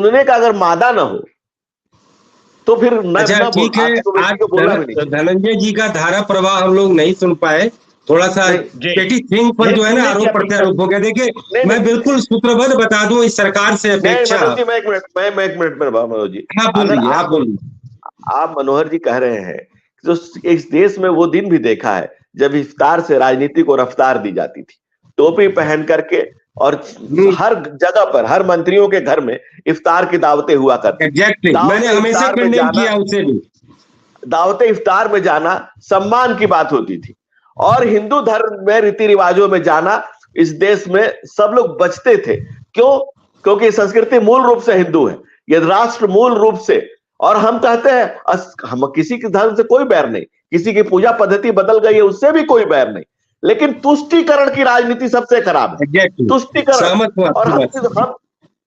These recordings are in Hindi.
सुनने का अगर मादा ना हो तो फिर अच्छा ठीक है, आज धनंजय जी का धारा प्रवाह हम लोग नहीं सुन पाए, थोड़ा सा पेटी थिंग पर जो है ना आरोप प्रत्यारोप हो गया। देखिए मैं बिल्कुल सूत्रबद्ध बता दूं, इस सरकार से अपेक्षा। मनोज जी, मैं एक मिनट में मनोज जी, आप बोलिए, आप बोलिए। आप मनोहर जी कह रहे हैं जो इस देश में वो दिन भी देखा है जब इफ्तार से राजनीति को रफ्तार दी जाती थी, टोपी पहन करके, और हर जगह पर हर मंत्रियों के घर में इफ्तार की दावतें हुआ करती। एग्जैक्टली, मैंने हमेशा कंडेम किया उसे भी। दावते इफ्तार में जाना सम्मान की बात होती थी, और हिंदू धर्म में रीति रिवाजों में जाना इस देश में सब लोग बचते थे। क्यों? क्योंकि संस्कृति मूल रूप से हिंदू है, ये राष्ट्र मूल रूप से। और हम कहते हैं हम किसी के धर्म से कोई बैर नहीं, किसी की पूजा पद्धति बदल गई है उससे भी कोई बैर नहीं, लेकिन तुष्टीकरण की राजनीति सबसे खराब है। तुष्टीकरण, और हम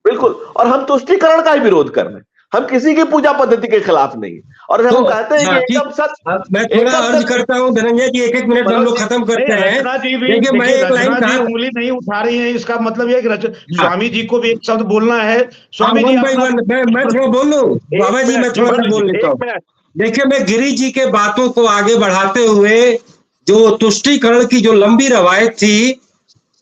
बिल्कुल, और हम तुष्टीकरण का ही विरोध कर रहे हैं, हम किसी की पूजा पद्धति के खिलाफ नहीं। और हम कहते हैं कि एकदम सच। मैं थोड़ा अर्ज करता हूं धनंजय जी, एक मिनट हम लोग खत्म करते हैं। देखिए मैं एक लाइन कहा, उंगली नहीं उठा रही है, इसका मतलब ये कि स्वामी जी को भी एक शब्द बोलना है। स्वामी जी मैं थोड़ा बोल लूं बाबा जी, मैं थोड़ा सा बोल लेता हूँ। देखिए मैं गिरीश जी के बातों को आगे बढ़ाते हुए, जो तुष्टीकरण की जो लंबी रवायत थी,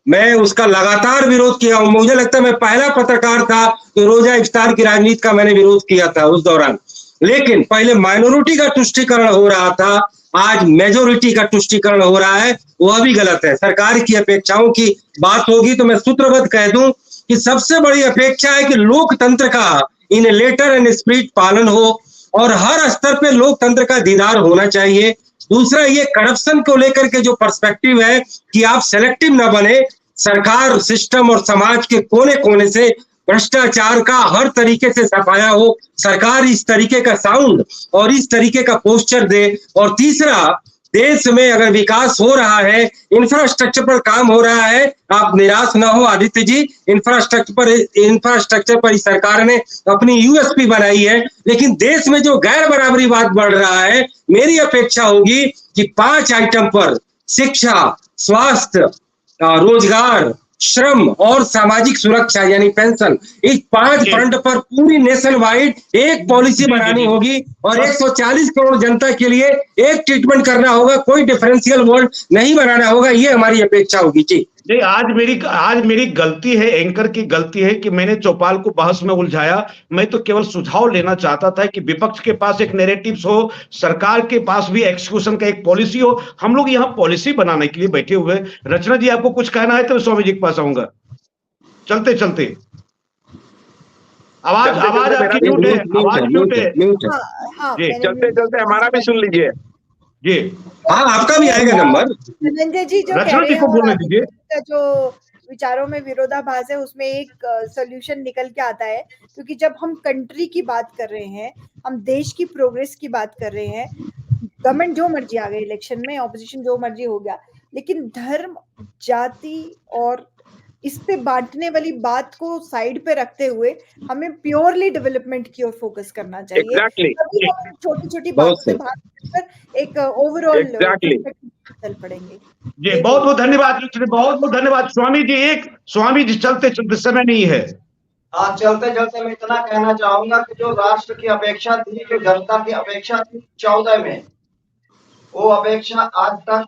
मैं उसका लगातार विरोध किया हूं। मुझे लगता है मैं पहला पत्रकार था जो रोजा इफ्तार की राजनीति का मैंने विरोध किया था उस दौरान। लेकिन पहले माइनॉरिटी का तुष्टीकरण हो रहा था, आज मेजोरिटी का तुष्टीकरण हो रहा है, वह भी गलत है। सरकार की अपेक्षाओं की बात होगी तो मैं सूत्रबद्ध कह दूं कि सबसे बड़ी अपेक्षा है कि लोकतंत्र का इन लेटर एंड स्पिरिट पालन हो, और हर स्तर पे लोकतंत्र का दीदार होना चाहिए। दूसरा, ये करप्शन को लेकर के जो पर्सपेक्टिव है कि आप सेलेक्टिव न बने, सरकार, सिस्टम और समाज के कोने कोने से भ्रष्टाचार का हर तरीके से सफाया हो, सरकार इस तरीके का साउंड और इस तरीके का पोस्चर दे। और तीसरा, देश में अगर विकास हो रहा है, इंफ्रास्ट्रक्चर पर काम हो रहा है, आप निराश ना हो आदित्य जी, इंफ्रास्ट्रक्चर पर इस सरकार ने अपनी यूएसपी बनाई है। लेकिन देश में जो गैर बराबरीवाद बढ़ रहा है, मेरी अपेक्षा होगी कि 5 आइटम पर, शिक्षा, स्वास्थ्य, रोजगार, श्रम और सामाजिक सुरक्षा यानी पेंशन, इस 5 फ्रंट पर पूरी नेशन वाइड एक पॉलिसी बनानी होगी, और 140 करोड़ जनता के लिए एक ट्रीटमेंट करना होगा, कोई डिफरेंशियल वर्ड नहीं बनाना होगा। ये हमारी अपेक्षा होगी जी। आज मेरी गलती है, एंकर की गलती है कि मैंने चौपाल को बहस में उलझाया। मैं तो केवल सुझाव लेना चाहता था कि विपक्ष के पास एक नैरेटिव्स हो, सरकार के पास भी एक्सक्यूशन का एक पॉलिसी हो। हम लोग यहाँ पॉलिसी बनाने के लिए बैठे हुए। रचना जी, आपको कुछ कहना है तो मैं स्वामी जी के पास आऊंगा। चलते चलते आवाज आपकी म्यूट है, आवाज म्यूट है जी। चलते चलते हमारा भी सुन लीजिए जी। हाँ, आपका भी आएगा नंबर। धनंजय जी जो रचना जी को बोलने दीजिए। जो विचारों में विरोधाभास है उसमें एक सॉल्यूशन निकल के आता है, क्योंकि जब हम कंट्री की बात कर रहे हैं, हम देश की प्रोग्रेस की बात कर रहे हैं, गवर्नमेंट जो मर्जी आ गई इलेक्शन में, ऑपोजिशन जो मर्जी हो गया, लेकिन धर्म, जाति और इस पे बांटने वाली बात को साइड पे रखते हुए हमें प्योरली डेवलपमेंट की ओर फोकस करना चाहिए। छोटी छोटी बात से भाग एक ओवरऑल चल पड़ेंगे जी। बहुत बहुत धन्यवाद, बहुत बहुत धन्यवाद स्वामी जी। चलते चलते समय नहीं है। हाँ, चलते चलते मैं इतना कहना चाहूंगा कि जो राष्ट्र की अपेक्षा थी, जो जनता की अपेक्षा थी 14 में, वो अपेक्षा आज तक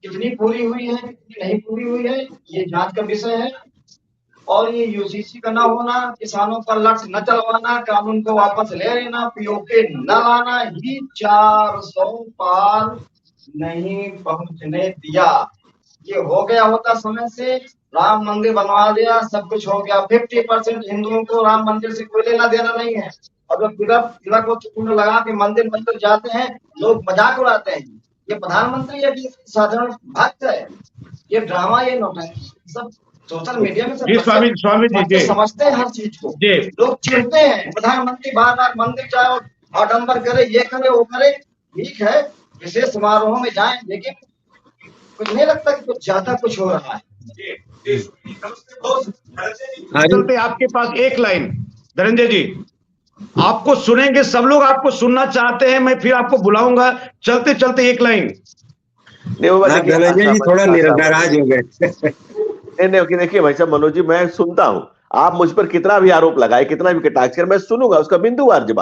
कितनी पूरी हुई है, कितनी नहीं पूरी हुई है, ये जांच का विषय है। और ये यूसीसी का ना होना, किसानों पर लठ न चलवाना, कानून को वापस ले लेना, पीओके न लाना ही 400 पार नहीं पहुंचने दिया। ये हो गया होता समय से, राम मंदिर बनवा दिया, सब कुछ हो गया। 50% हिंदुओं को राम मंदिर से कोई लेना देना नहीं है। और जब तिलक को चुन लगा के मंदिर जाते हैं, लोग मजाक उड़ाते हैं, ये प्रधानमंत्री है कि साधारण भक्त है। ये ड्रामा, ये नौटंकी सब सोशल मीडिया में सब स्वामी जी समझते हैं हर चीज को। लोग चिढ़ते हैं, प्रधानमंत्री बार बार मंदिर जाए और आडंबर करे, ये करे वो करे। ठीक है, विशेष समारोह में जाए, लेकिन कुछ नहीं लगता कि कुछ ज्यादा कुछ हो रहा है। चलते आपके पास एक लाइन, धनंजय जी आपको सुनेंगे, सब लोग आपको सुनना चाहते हैं, मैं फिर आपको बुलाऊंगा। चलते चलते एक लाइन। धनंजय जी थोड़ा नाराज हो गए। नहीं, देखिए भाई साहब, मनोज जी मैं सुनता हूँ, आप मुझ पर कितना भी आरोप लगाए, कितना भी कटाक्ष करें, मैं सुनूंगा, उसका बिंदुवार जवाब